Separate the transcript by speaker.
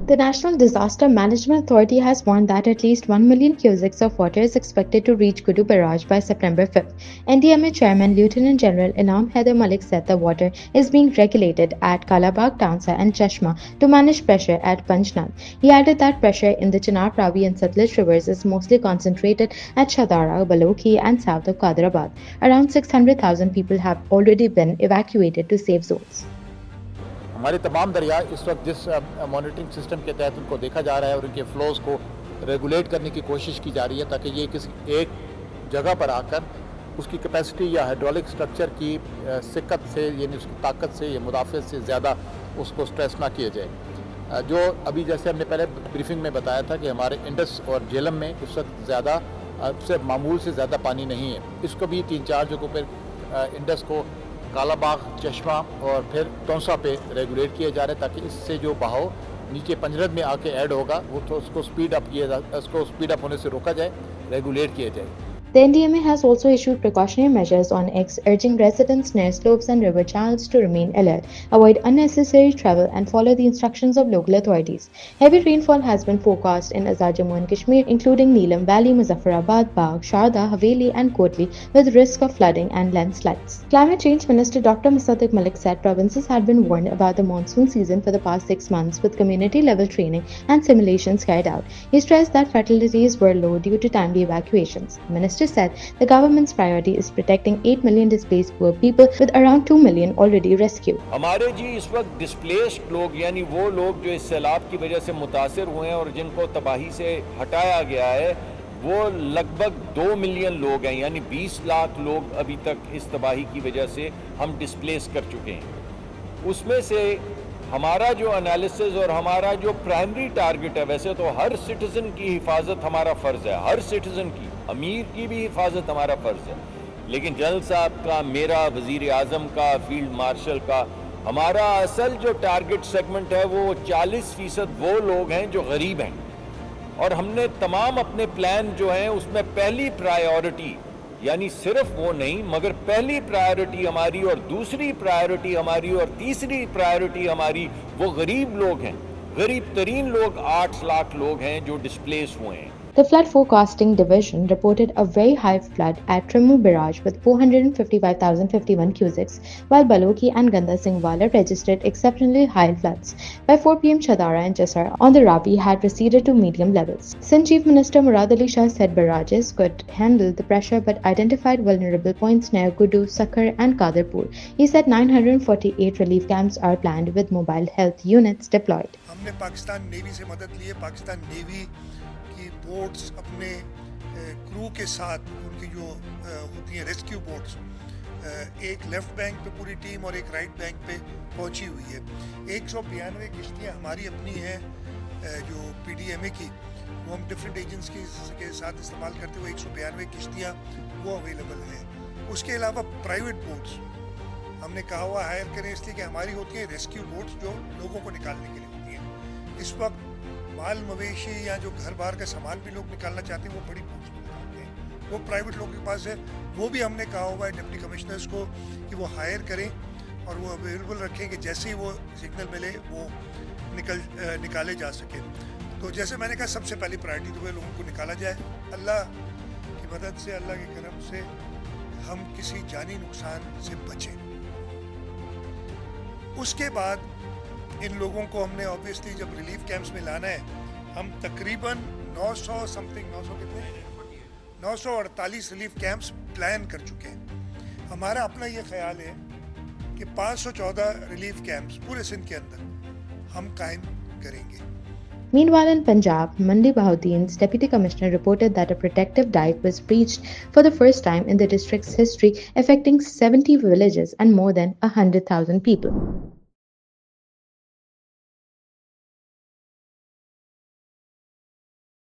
Speaker 1: The National Disaster Management Authority has warned that at least 1 million cubics of water is expected to reach Kudu Barrage by September 5th. NDMA Chairman Lieutenant General Inam Haider Malik said the water is being regulated at Kalabagh, Taunsa and Chashma to manage pressure at Panjnad. He added that pressure in the Chenab, Ravi and Satluj rivers is mostly concentrated at Shadara, Balochi and south of Qadirabad. Around 600,000 people have already been evacuated to safe zones.
Speaker 2: हमारे तमाम दरिया इस वक्त जिस monitoring system के तहत उनको देखा जा रहा है और उनके फ्लोज़ को रेगुलेट करने की कोशिश की जा रही है ताकि ये किसी एक जगह पर आकर उसकी कैपेसिटी या हाइड्रोलिक स्ट्रक्चर की सिक्कत से यानी उसकी ताकत से या मुदाफ़त से ज़्यादा उसको स्ट्रेस ना किया जाए। जो अभी जैसे हमने पहले ब्रीफिंग में बताया था कि हमारे इंडस और झेलम में इस वक्त ज़्यादा से मामूल से ज़्यादा पानी नहीं है। इसको भी 3-4 जगहों पर इंडस को कालाबाग, चश्मा और फिर तौंसा पे रेगुलेट किए जा रहे हैं ताकि इससे जो बहाव नीचे पंजरद में आके ऐड होगा वो तो उसको स्पीड अप होने से रोका जाए, रेगुलेट किया जाए।
Speaker 1: The NDMA has also issued precautionary measures on X, urging residents near slopes and river channels to remain alert, avoid unnecessary travel, and follow the instructions of local authorities. Heavy rainfall has been forecast in Azad Jammu and Kashmir, including Neelam Valley, Muzaffarabad, Bagh, Sharda, Haveli, and Kotli, with risk of flooding and landslides. Climate Change Minister Dr. Musaddiq Malik said provinces had been warned about the monsoon season for the past 6 months, with community-level training and simulations carried out. He stressed that fatalities were low due to timely evacuations. The minister said the government's priority is protecting 8 million displaced poor people, with around 2 million already rescued.
Speaker 3: हमारे जी इस वक्त displaced लोग यानी वो लोग जो इस सैलाब की वजह से मुतासिर हुए हैं और जिनको तबाही से हटाया गया है वो लगभग 2 मिलियन लोग हैं, यानी 20 लाख लोग अभी तक इस तबाही की वजह से हम डिस्प्लेस कर चुके हैं। उसमें से हमारा जो एनालिसिस और हमारा जो प्राइमरी टारगेट है, वैसे तो हर सिटीजन की हिफाजत हमारा फ़र्ज़ है, हर सिटीजन की, अमीर की भी हिफाजत हमारा फ़र्ज़ है, लेकिन जनरल साहब का, मेरा, वज़ीर आज़म का, फील्ड मार्शल का, हमारा असल जो टारगेट सेगमेंट है वो 40% वो लोग हैं जो गरीब हैं। और हमने तमाम अपने प्लान जो हैं उसमें पहली प्रायोरिटी यानी सिर्फ वो नहीं मगर पहली प्रायोरिटी हमारी और दूसरी प्रायोरिटी हमारी और तीसरी प्रायोरिटी हमारी वो गरीब लोग हैं। गरीब तरीन लोग 8 लाख लोग हैं जो डिस्प्लेस हुए हैं।
Speaker 1: The Flood Forecasting Division reported a very high flood at Trimmu Barrage with 455,051 cubics, while Balochi and Ganda Singhwala registered exceptionally high floods. By 4 p.m., Shadara and Jasar on the Ravi had receded to medium levels. Sindh Chief Minister Murad Ali Shah said barrages could handle the pressure but identified vulnerable points near Kudu, Sakhar and Kadirpur. He said 948 relief camps are planned with mobile health units deployed.
Speaker 4: हमने Pakistan navy से मदद ली है। Pakistan navy की boats अपने crew के साथ उनकी जो होती हैं रेस्क्यू बोट्स, एक लेफ्ट बैंक पे पूरी टीम और एक राइट बैंक पे पहुंची हुई है। 192 किश्तियाँ हमारी अपनी हैं जो PDMA की, वो हम डिफरेंट एजेंट्स के साथ इस्तेमाल करते हुए 192 किश्तियाँ वो अवेलेबल हैं। उसके अलावा प्राइवेट बोट्स हमने कहा हुआ हायर करें, इसलिए कि हमारी होती हैं रेस्क्यू बोट्स जो लोगों को निकालने के लिए होती हैं। इस वक्त माल मवेशी या जो घर बार का सामान भी लोग निकालना चाहते हैं वो बड़ी बोट्स में निकालते हैं, वो प्राइवेट लोगों के पास है। वो भी हमने कहा हुआ है डिप्टी कमिश्नर्स को कि वो हायर करें और वो अवेलेबल रखें कि जैसे ही वो सिग्नल मिले वो निकाले जा सके। तो जैसे मैंने कहा सबसे पहली प्रायोरिटी तो वे लोगों को निकाला जाए। अल्लाह की मदद से, अल्लाह के करम से हम किसी जानी नुकसान से बचें। उसके बाद इन लोगों को हमने ऑब्वियसली जब रिलीफ कैंप्स में लाना है, हम तकरीबन 948 रिलीफ कैंप्स प्लान कर चुके हैं। हमारा अपना ये ख्याल है कि 514 रिलीफ कैंप्स पूरे सिंध के अंदर हम कायम करेंगे।
Speaker 1: Meanwhile, in Punjab, Mandi Bahauddin's Deputy Commissioner reported that a protective dike was breached for the first time in the district's history, affecting 70 villages and more than 100,000 people.